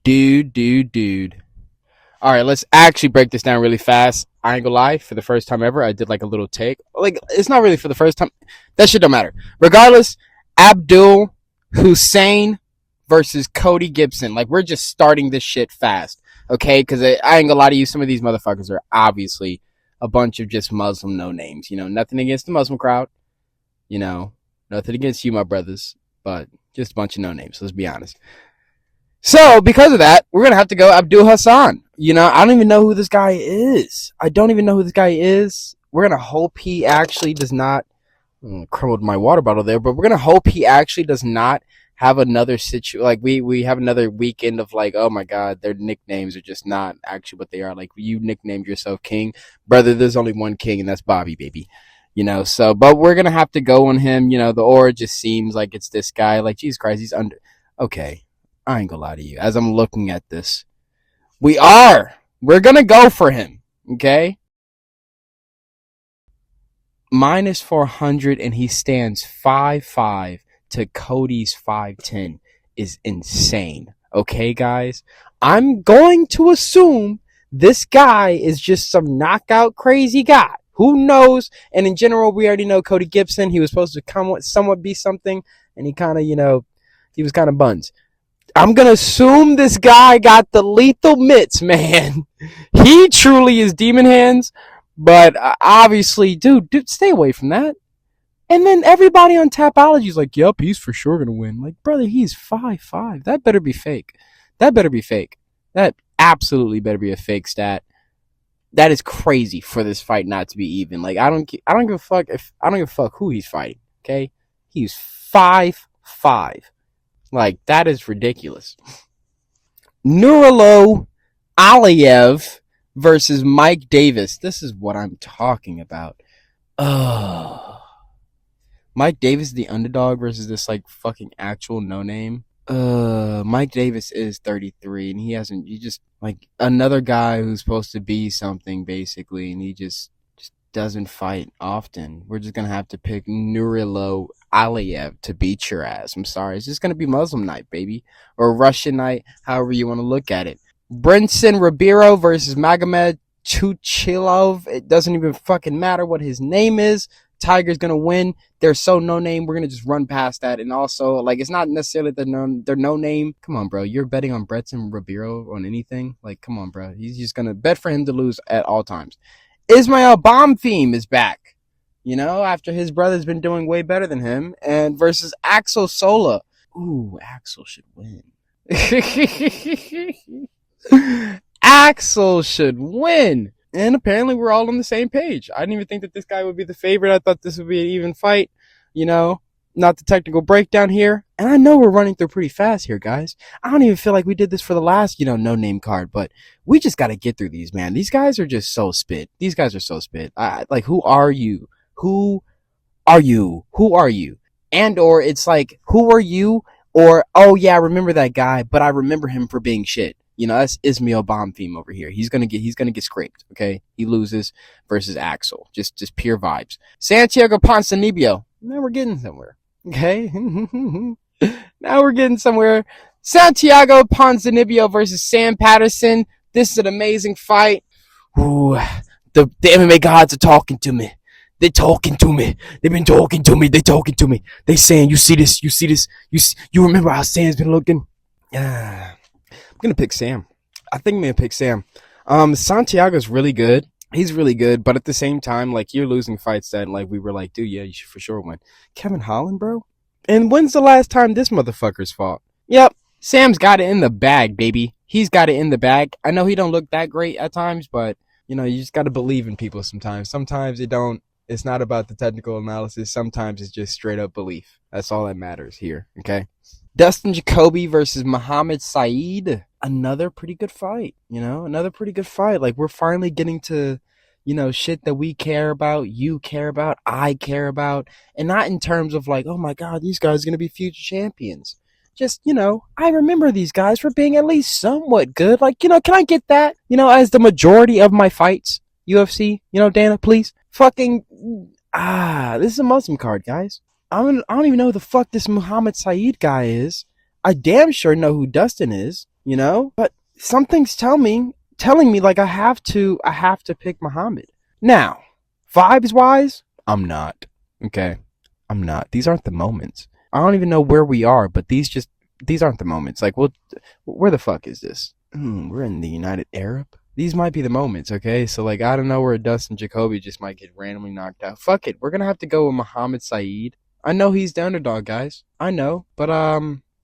Dude. All right, let's actually break this down really fast. I ain't gonna lie, for the first time ever, I did like a little take. Like, it's not really for the first time. That shit don't matter. Regardless, Abdul Hussein versus Cody Gibson. Like, we're just starting this shit fast, okay? Because I ain't gonna lie to you, some of these motherfuckers are obviously a bunch of just Muslim no names. You know, nothing against the Muslim crowd. You know, nothing against you, my brothers, but just a bunch of no names. Let's be honest. So, because of that, we're going to have to go Abdul Hassan. You know, I don't even know who this guy is. We're going to hope he actually does not, crumbled my water bottle there, but we're going to hope he actually does not have another situation. Like, we have another weekend of like, oh my God, their nicknames are just not actually what they are. Like, you nicknamed yourself King. Brother, there's only one King, and that's Bobby, baby. You know, so, but we're going to have to go on him. You know, the aura just seems like it's this guy. Like, Jesus Christ, he's under. Okay. I ain't gonna lie to you. As I'm looking at this, we're gonna go for him. Okay. Minus 400 and he stands 5'5" to Cody's 5'10" is insane. Okay, guys. I'm going to assume this guy is just some knockout crazy guy. Who knows? And in general, we already know Cody Gibson. He was supposed to somewhat be something, and he kind of, he was kind of buns. I'm going to assume this guy got the lethal mitts, man. He truly is demon hands. But obviously, dude, stay away from that. And then everybody on Tapology is like, yep, he's for sure going to win. Like, brother, he's 5'5". That better be fake. That absolutely better be a fake stat. That is crazy for this fight not to be even. Like, I don't give a fuck who he's fighting. Okay? He's 5'5". Like, that is ridiculous. Nurullo Ankalaev versus Mike Davis. This is what I'm talking about. Mike Davis, the underdog, versus this, like, fucking actual no-name. Mike Davis is 33, and he just, like, another guy who's supposed to be something, basically, and he just doesn't fight often. We're just gonna have to pick Nurullo Ankalaev to beat your ass. I'm sorry. It's just gonna be Muslim night, baby. Or Russian night, however you want to look at it. Brinson Ribeiro versus Magomed Chuchilov. It doesn't even fucking matter what his name is. Tiger's gonna win. They're so no name. We're gonna just run past that. And also, like, it's not necessarily they're no name. Come on, bro. You're betting on Brinson Ribeiro on anything? Like, come on, bro. He's just gonna bet for him to lose at all times. Ismail Bonfim is back, after his brother's been doing way better than him, and versus Axel Sola. Ooh, Axel should win. Axel should win. And apparently we're all on the same page. I didn't even think that this guy would be the favorite. I thought this would be an even fight, not the technical breakdown here. And I know we're running through pretty fast here, guys. I don't even feel like we did this for the last, no-name card. But we just got to get through these, man. These guys are just so spit. Like, who are you? Who are you? And or it's like, who are you? Or, oh, yeah, I remember that guy, but I remember him for being shit. That's Ismail Bonfim over here. He's gonna get scraped, okay? He loses versus Axel. Just pure vibes. Santiago Ponzinibbio. Now we're getting somewhere. Okay? Now we're getting somewhere. Santiago Ponzinibbio versus Sam Patterson. This is an amazing fight. Ooh, the MMA gods are talking to me. They're talking to me. They've been talking to me. They're talking to me. They saying, you see this. You remember how Sam's been looking? I'm going to pick Sam. I think I'm going to pick Sam. Santiago's really good. He's really good, but at the same time, like, you're losing fights that, like, we were like, dude, yeah, you should for sure win. Kevin Holland, bro? And when's the last time this motherfucker's fought? Yep, Sam's got it in the bag, baby. He's got it in the bag. I know he don't look that great at times, but, you just got to believe in people sometimes. Sometimes it's not about the technical analysis. Sometimes it's just straight up belief. That's all that matters here, okay? Dustin Jacoby versus Muhammad Saeed. Another pretty good fight, Like, we're finally getting to, shit that we care about, you care about, I care about. And not in terms of like, oh my God, these guys are going to be future champions. Just, I remember these guys for being at least somewhat good. Like, can I get that, as the majority of my fights, UFC, Dana, please. Fucking, this is a Muslim card, guys. I don't even know who the fuck this Muhammad Saeed guy is. I damn sure know who Dustin is. you know? But something's telling me like I have to pick Muhammad. Now, vibes wise, I'm not. Okay. I'm not. These aren't the moments. I don't even know where we are, but these aren't the moments. Like, well, where the fuck is this? We're in the United Arab. These might be the moments, okay? So, like, I don't know where Dustin Jacoby just might get randomly knocked out. Fuck it. We're gonna have to go with Muhammad Saeed. I know he's the underdog, guys. I know. But,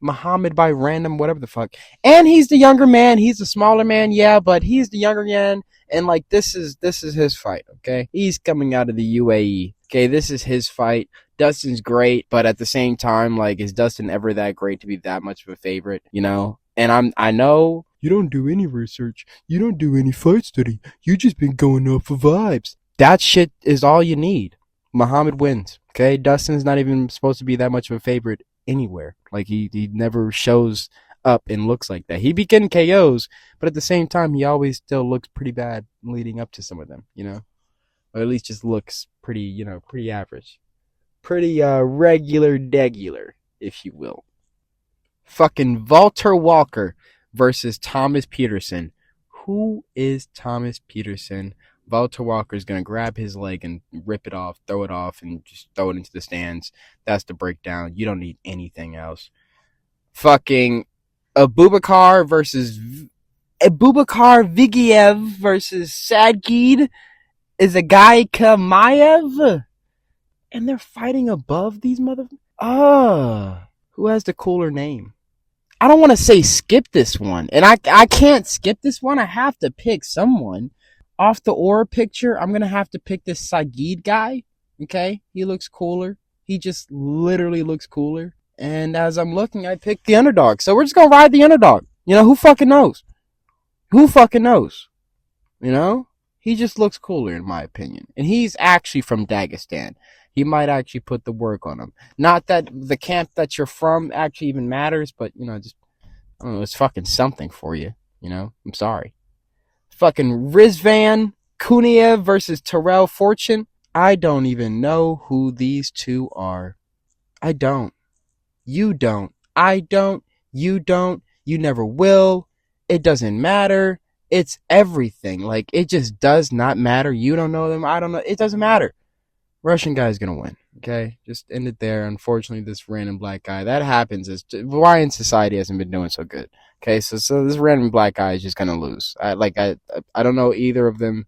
Muhammad by random, whatever the fuck. And he's the younger man. He's the smaller man, yeah, but he's the younger man. And, like, this is his fight, okay? He's coming out of the UAE. Okay, this is his fight. Dustin's great, but at the same time, like, is Dustin ever that great to be that much of a favorite, you know? And I know you don't do any research. You don't do any fight study. You just been going off of vibes. That shit is all you need. Muhammad wins, okay? Dustin's not even supposed to be that much of a favorite anywhere. Like, he never shows up and looks like that. He be getting KOs, but at the same time, he always still looks pretty bad leading up to some of them, you know? Or at least just looks pretty, you know, pretty average. Pretty regular, if you will. Fucking Walter Walker versus Thomas Peterson. Who is Thomas Peterson? Walter Walker's going to grab his leg and rip it off, throw it off, and just throw it into the stands. That's the breakdown. You don't need anything else. Fucking Abubakar Vigiev versus Sadgid is a guy Kamaev. And they're fighting above these who has the cooler name? I don't want to say skip this one. And I can't skip this one. I have to pick someone. Off the aura picture, I'm going to have to pick this Sagid guy. Okay? He looks cooler. He just literally looks cooler. And as I'm looking, I picked the underdog. So we're just going to ride the underdog. You know, who fucking knows? Who fucking knows? You know? He just looks cooler, in my opinion. And he's actually from Dagestan. He might actually put the work on him. Not that the camp that you're from actually even matters, but, you know, just, I don't know, it's fucking something for you, you know? I'm sorry. Fucking Rizvan Kuniev versus Terrell Fortune. I don't even know who these two are. I don't. You don't. I don't. You don't. You never will. It doesn't matter. It's everything. Like, it just does not matter. You don't know them. I don't know. It doesn't matter. Russian guy is going to win. Okay? Just end it there. Unfortunately, this random black guy. That happens. Why in society hasn't been doing so good. Okay? So this random black guy is just going to lose. I don't know either of them.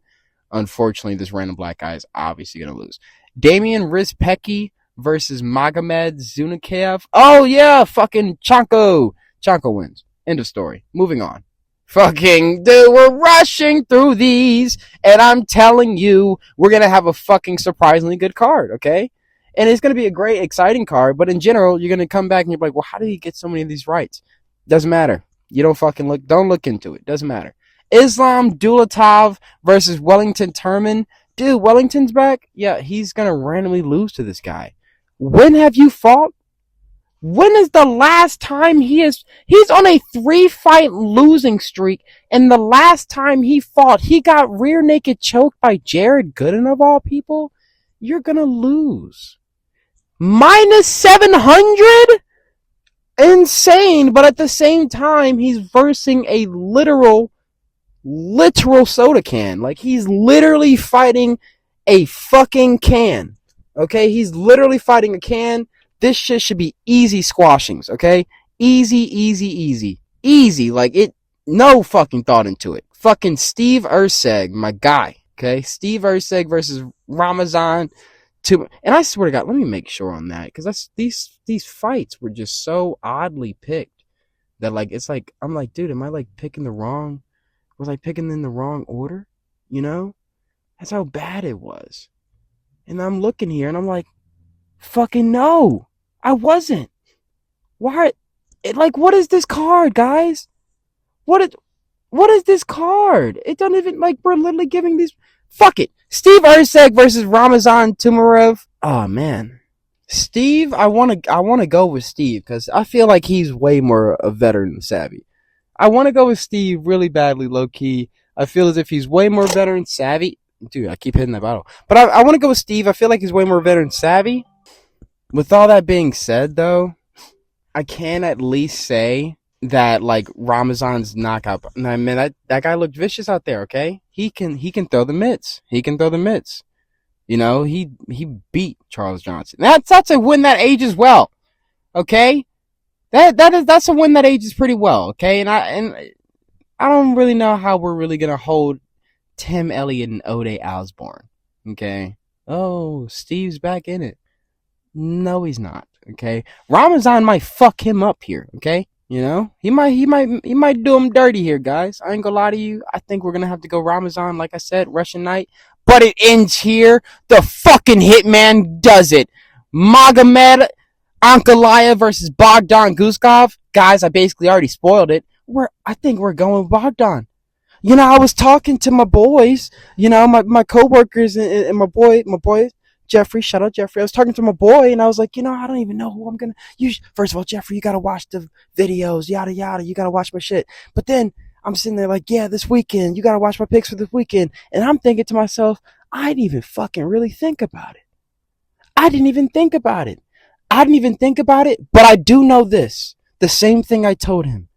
Unfortunately, this random black guy is obviously going to lose. Damian Rizpeki versus Magomed Zunikaev. Oh, yeah. Fucking Chanko. Chanko wins. End of story. Moving on. Fucking, dude, we're rushing through these, and I'm telling you, we're going to have a fucking surprisingly good card, okay? And it's going to be a great, exciting card, but in general, you're going to come back and you're like, well, how did he get so many of these rights? Doesn't matter. You don't look into it. Doesn't matter. Islam Dulatov versus Wellington Turman. Dude, Wellington's back? Yeah, he's going to randomly lose to this guy. When have you fought? When is the last time he's on a 3-fight losing streak, and the last time he fought, he got rear naked choked by Jared Gooden of all people? You're gonna lose. Minus 700? Insane, but at the same time, he's versing a literal soda can. Like, he's literally fighting a fucking can. Okay? He's literally fighting a can. This shit should be easy squashings, okay? Easy. Like, it, no fucking thought into it. Fucking Steve Erceg, my guy, okay? Steve Erceg versus Ramazan. And I swear to God, let me make sure on that, because these fights were just so oddly picked that, like, it's like, I'm like, dude, am I, like, was I picking in the wrong order? You know? That's how bad it was. And I'm looking here, and I'm like, fucking no, I wasn't. Why? What is this card, guys? What is this card? It doesn't even, like, we're literally giving these. Fuck it. Steve Erceg versus Ramazan Tumarev. Oh man, Steve. I want to go with Steve because I feel like he's way more a veteran savvy. I want to go with Steve really badly, low key. I feel as if he's way more veteran savvy. Dude, I keep hitting that bottle. But I want to go with Steve. I feel like he's way more veteran savvy. With all that being said, though, I can at least say that like Ramazan's knockout. I mean, that guy looked vicious out there. Okay, he can throw the mitts. He can throw the mitts. You know, he beat Charles Johnson. That's a win that ages well. Okay, that's a win that ages pretty well. Okay, and I don't really know how we're really gonna hold Tim Elliott and Ode Osborne. Okay. Oh, Steve's back in it. No, he's not. Okay. Ramazan might fuck him up here. Okay. You know, he might do him dirty here, guys. I ain't gonna lie to you. I think we're gonna have to go Ramazan, like I said, Russian night. But it ends here. The fucking hitman does it. Magomed Ankalaev versus Bogdan Guskov. Guys, I basically already spoiled it. I think we're going Bogdan. You know, I was talking to my boys, you know, my coworkers and my boy Jeffrey. Shout out Jeffrey. I was talking to my boy, and I was like, you know, I don't even know who I'm gonna use. First of all, Jeffrey, you gotta watch the videos, yada yada. You gotta watch my shit. But then I'm sitting there like, yeah, this weekend, you gotta watch my picks for this weekend, and I'm thinking to myself, I didn't even fucking really think about it. I didn't even think about it. I didn't even think about it, but I do know this. The same thing I told him.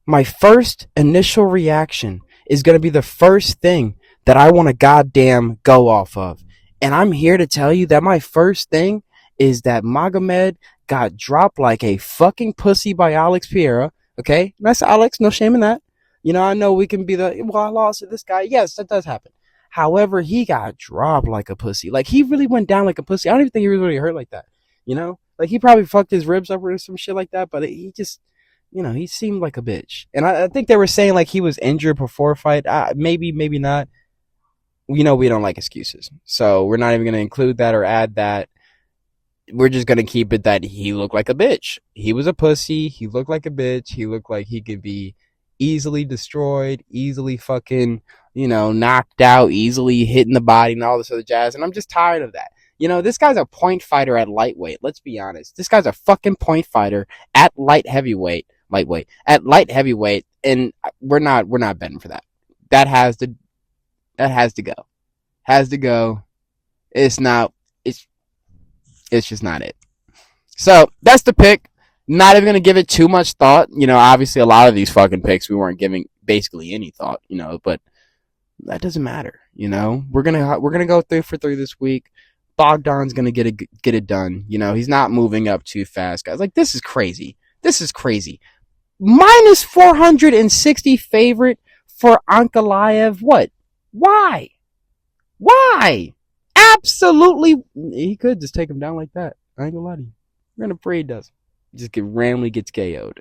My first initial reaction is going to be the first thing that I want to goddamn go off of. And I'm here to tell you that my first thing is that Magomed got dropped like a fucking pussy by Alex Pereira. Okay? Nice Alex, no shame in that. You know, I know we can be well, I lost to this guy. Yes, that does happen. However, he got dropped like a pussy. Like, he really went down like a pussy. I don't even think he was really hurt like that. You know? Like, he probably fucked his ribs up or some shit like that, but he just, you know, he seemed like a bitch. And I think they were saying like he was injured before a fight. Maybe, maybe not. You know, we don't like excuses. So we're not even going to include that or add that. We're just going to keep it that he looked like a bitch. He was a pussy. He looked like a bitch. He looked like he could be easily destroyed, easily fucking, you know, knocked out, easily hitting the body and all this other jazz. And I'm just tired of that. You know, this guy's a point fighter at lightweight. Let's be honest. This guy's a fucking point fighter at light heavyweight, and we're not betting for that. That has to go. Has to go. It's not. It's just not it. So that's the pick. Not even gonna give it too much thought. You know, obviously a lot of these fucking picks we weren't giving basically any thought. You know, but that doesn't matter. You know, we're gonna go 3 for 3 this week. Bogdan's gonna get it done. You know, he's not moving up too fast, guys. Like, this is crazy. This is crazy. Minus 460 favorite for Ankalaev. What? Why? Why? Absolutely. He could just take him down like that. I ain't gonna lie to you. We're gonna pray he does. Just randomly gets KO'd.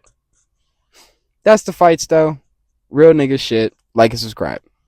That's the fights, though. Real nigga shit. Like and subscribe.